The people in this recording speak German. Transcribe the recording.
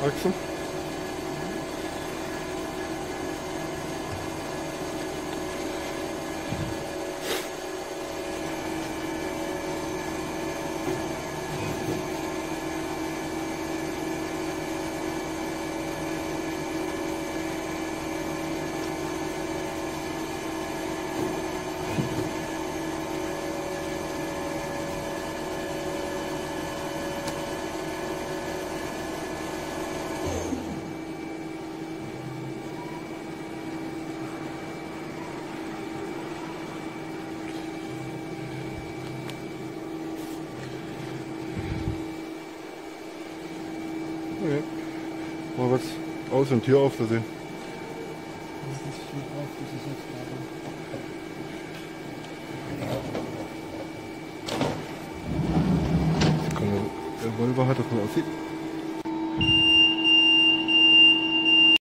Axel? Okay. Mal was aus und Tür auf, dass ich. Das ist viel drauf, das ist jetzt Der Volvo hat, dass man aussieht.